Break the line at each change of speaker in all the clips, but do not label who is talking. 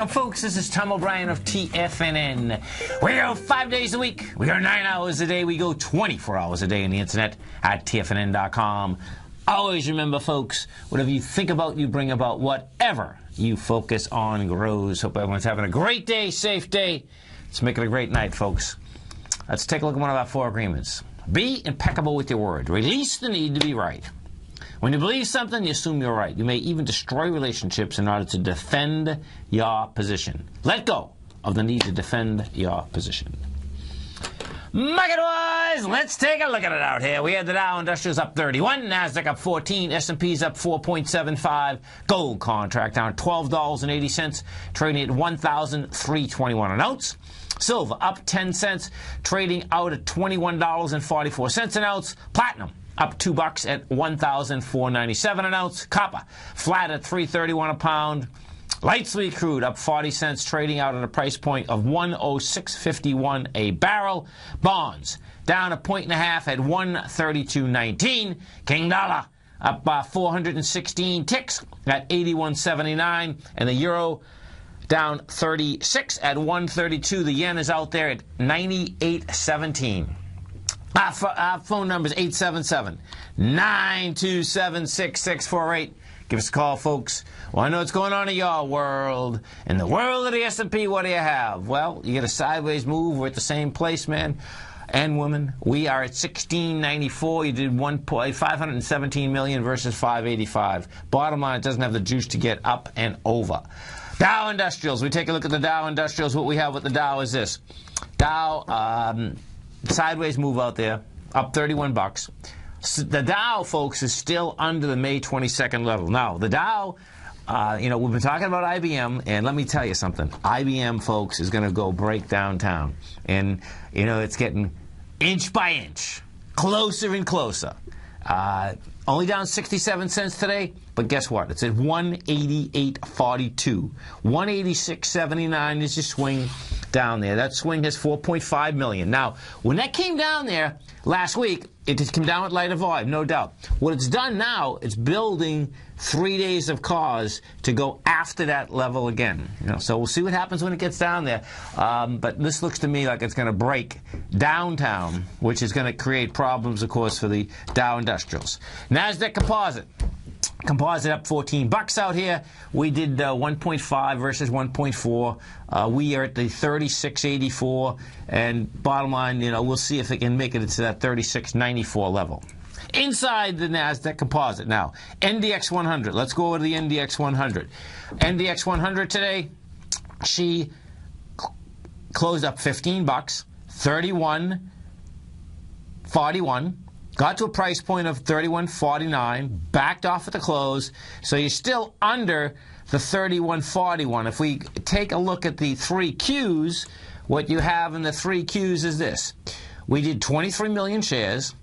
Folks, this is Tom O'Brien of TFNN. We go 5 days a week. We go 9 hours a day. We go 24 hours a day on the internet at TFNN.com. Always remember, folks, whatever you think about, you bring about. Whatever you focus on grows. Hope everyone's having a great day, safe day. Let's make it a great night, folks. Let's take a look at one of our 4 agreements. Be impeccable with your word. Release the need to be right. When you believe something, you assume you're right. You may even destroy relationships in order to defend your position. Let go of the need to defend your position. Market-wise, let's take a look at it out here. We had the Dow Industrials up 31, NASDAQ up 14, S&P's up 4.75, gold contract down $12.80, trading at $1,321 an ounce. Silver up 10 cents, trading out at $21.44 an ounce. Platinum up $2 at $1,497 an ounce. Copper flat at $3.31 a pound. Light sweet crude up 40 cents, trading out at a price point of $106.51 a barrel. Bonds down a point and a half at $132.19. King dollar up 416 ticks at 81.79, and the euro down 36 at 132. The yen is out there at 98.17. Our phone number is 877-927-6648. Give us a call, folks. Want to know what's going on in your world. In the world of the S&P, what do you have? Well, you get a sideways move. We're at the same place, man and woman. We are at 1694. You did 517 million versus 585. Bottom line, it doesn't have the juice to get up and over. Dow Industrials. We take a look at the Dow Industrials. What we have with the Dow is this. Dow, sideways move out there, up $31. The Dow, folks, is still under the May 22nd level. Now, the Dow, we've been talking about IBM, and let me tell you something. IBM, folks, is going to go break downtown. And, it's getting inch by inch, closer and closer. Only down 67 cents today, but guess what? It's at 188.42. 186.79 is your swing down there. That swing has 4.5 million. Now, when that came down there last week, it just came down with lighter volume, no doubt. What it's done now, it's building 3 days of cause to go after that level again. So we'll see what happens when it gets down there. But this looks to me like it's going to break downtown, which is going to create problems, of course, for the Dow Industrials. NASDAQ Composite. Composite up $14 out here. We did 1.5 versus 1.4. We are at the 36.84, and bottom line, we'll see if it can make it to that 36.94 level. Inside the NASDAQ Composite now, NDX 100. Let's go over to the NDX 100. NDX 100 today, she closed up $15, 31.41. Got to a price point of $31.49, backed off at the close, so you're still under the $31.41. If we take a look at the 3 Qs, what you have in the 3 Qs is this. We did 23 million shares.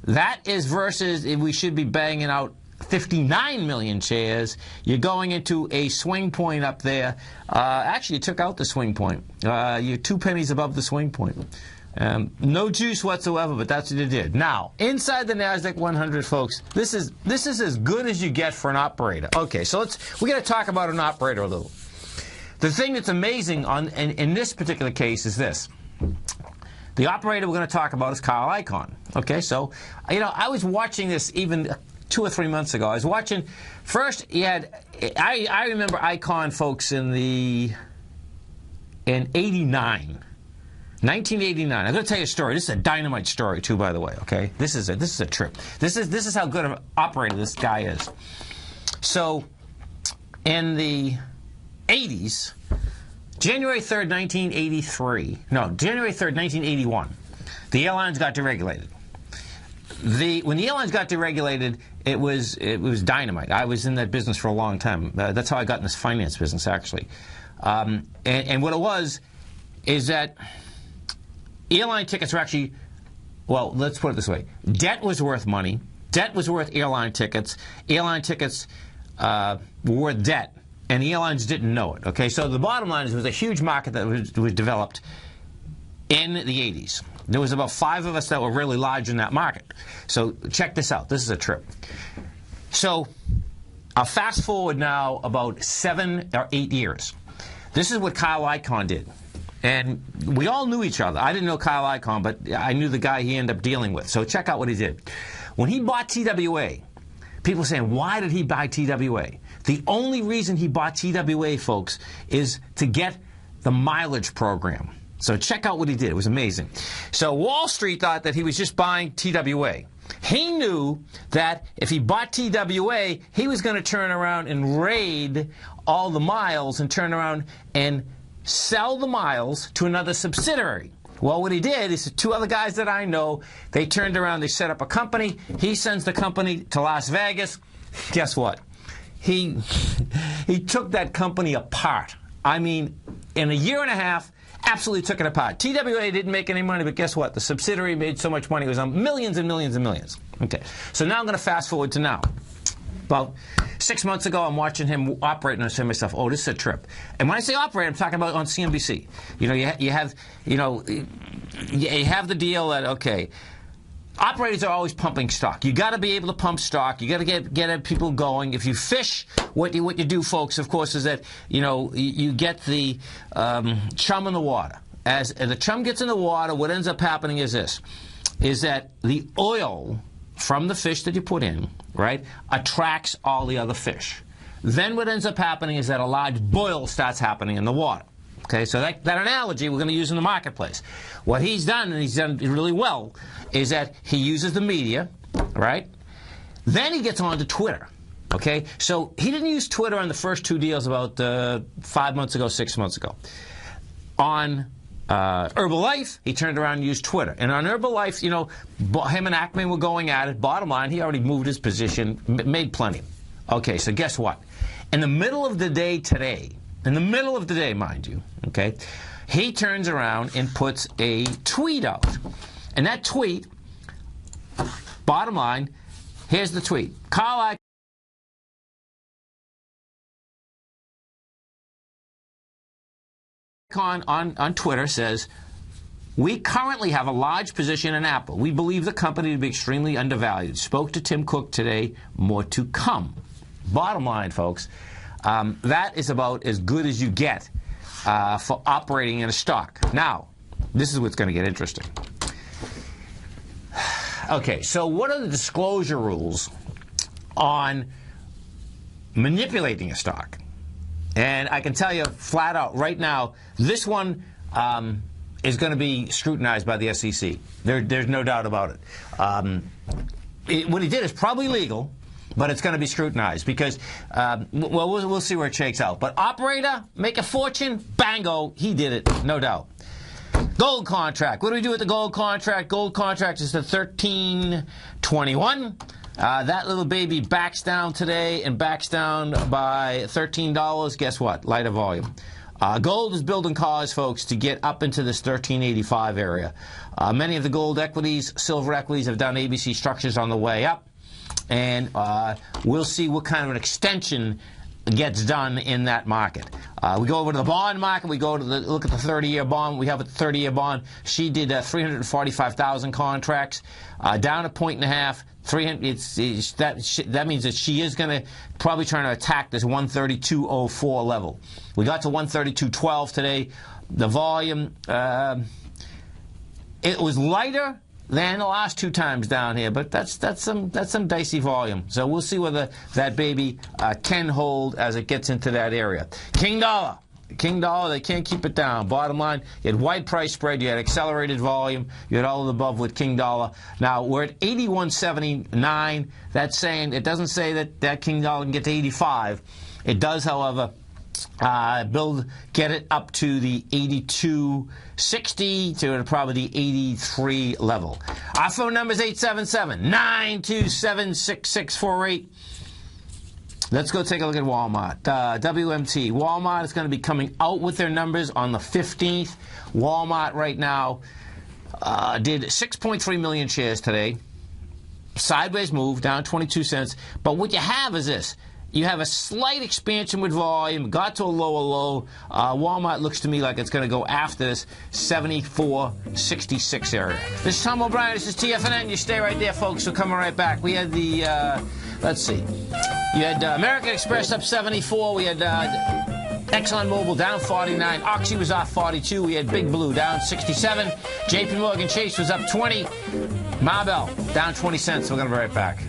That is versus, we should be banging out 59 million shares. You're going into a swing point up there. Actually, you took out the swing point. You're 2 pennies above the swing point. No juice whatsoever, but that's what you did. Now, inside the NASDAQ 100, folks, this is as good as you get for an operator. Okay, so we got to talk about an operator a little. The thing that's amazing in this particular case is this. The operator we're going to talk about is Carl Icahn. Okay, so, I was watching this even 2 or 3 months ago. I was watching, first, I remember Icahn, folks, in 89. 1989. I'm going to tell you a story. This is a dynamite story, too, by the way. Okay, this is a trip. This is how good of an operator this guy is. So, in the 80s, January 3rd, 1981, the airlines got deregulated. When the airlines got deregulated, it was dynamite. I was in that business for a long time. That's how I got in this finance business, actually. And what it was is that airline tickets were actually, well, let's put it this way. Debt was worth money. Debt was worth airline tickets. Airline tickets were worth debt, and the airlines didn't know it. Okay, so the bottom line is there was a huge market that was developed in the 80s. There was about 5 of us that were really large in that market. So check this out. This is a trip. So I'll fast forward now about 7 or 8 years. This is what Kyle Icahn did. And we all knew each other. I didn't know Kyle Icahn, but I knew the guy he ended up dealing with. So check out what he did. When he bought TWA, people are saying, why did he buy TWA? The only reason he bought TWA, folks, is to get the mileage program. So check out what he did. It was amazing. So Wall Street thought that he was just buying TWA. He knew that if he bought TWA, he was going to turn around and raid all the miles and turn around and sell the miles to another subsidiary. Well, what he did is two other guys that I know, they turned around, they set up a company. He sends the company to Las Vegas. Guess what? He took that company apart. I mean, in a year and a half, absolutely took it apart. TWA didn't make any money, but guess what? The subsidiary made so much money. It was on millions and millions and millions. Okay, so now I'm going to fast forward to now. About 6 months ago, I'm watching him operate, and I say to myself, "Oh, this is a trip." And when I say operate, I'm talking about on CNBC. You know, you have the deal that okay, operators are always pumping stock. You got to be able to pump stock. You got to get people going. If you fish, what you do, folks, of course, is that you get the chum in the water. As the chum gets in the water, what ends up happening is this: is that the oil from the fish that you put in, right, attracts all the other fish. Then what ends up happening is that a large boil starts happening in the water. Okay, so that analogy we're going to use in the marketplace. What he's done, and he's done really well, is that he uses the media, right? Then he gets onto Twitter. Okay, so he didn't use Twitter on the first two deals about 5 months ago, 6 months ago. On Herbalife, he turned around and used Twitter. And on Herbalife, him and Ackman were going at it. Bottom line, he already moved his position, made plenty. Okay, so guess what? In the middle of the day today, in the middle of the day, mind you, okay, he turns around and puts a tweet out. And that tweet, bottom line, here's the tweet. Kyle Icahn on Twitter says, "We currently have a large position in Apple. We believe the company to be extremely undervalued. Spoke to Tim Cook today. More to come." Bottom line, folks, that is about as good as you get for operating in a stock. Now, this is what's going to get interesting. Okay, so what are the disclosure rules on manipulating a stock? And I can tell you flat out right now, this one is going to be scrutinized by the SEC. There's no doubt about it. What he did is probably legal, but it's going to be scrutinized because, we'll see where it shakes out. But operator, make a fortune, bango, he did it, no doubt. Gold contract. What do we do with the gold contract? Gold contract is the 1321. That little baby backs down today and backs down by $13. Guess what? Lighter volume. Gold is building cause, folks, to get up into this 1385 area. Many of the gold equities, silver equities have done ABC structures on the way up. And we'll see what kind of an extension gets done in that market. We go over to the bond market. We go to look at the 30-year bond. We have a 30-year bond. She did 345,000 contracts, down a point and a half. 300. That means that she is going to probably trying to attack this 132.04 level. We got to 132.12 today. The volume, it was lighter than the last two times down here, but that's some dicey volume. So we'll see whether that baby can hold as it gets into that area. King dollar. King dollar, they can't keep it down. Bottom line, you had wide price spread, you had accelerated volume, you had all of the above with King dollar. Now, we're at 81.79. That's saying, it doesn't say that King dollar can get to 85. It does, however, get it up to the 82.60 to probably the 83 level. Our phone number is 877-927-6648. Let's go take a look at Walmart. WMT. Walmart is going to be coming out with their numbers on the 15th. Walmart right now did 6.3 million shares today. Sideways move, down 22 cents. But what you have is this. You have a slight expansion with volume, got to a lower low. Walmart looks to me like it's going to go after this 74.66 area. This is Tom O'Brien. This is TFNN. You stay right there, folks. We're coming right back. We had the, let's see. You had American Express up 74. We had ExxonMobil down 49. Oxy was off 42. We had Big Blue down 67. JP Morgan Chase was up 20. Marbell down 20 cents. We're going to be right back.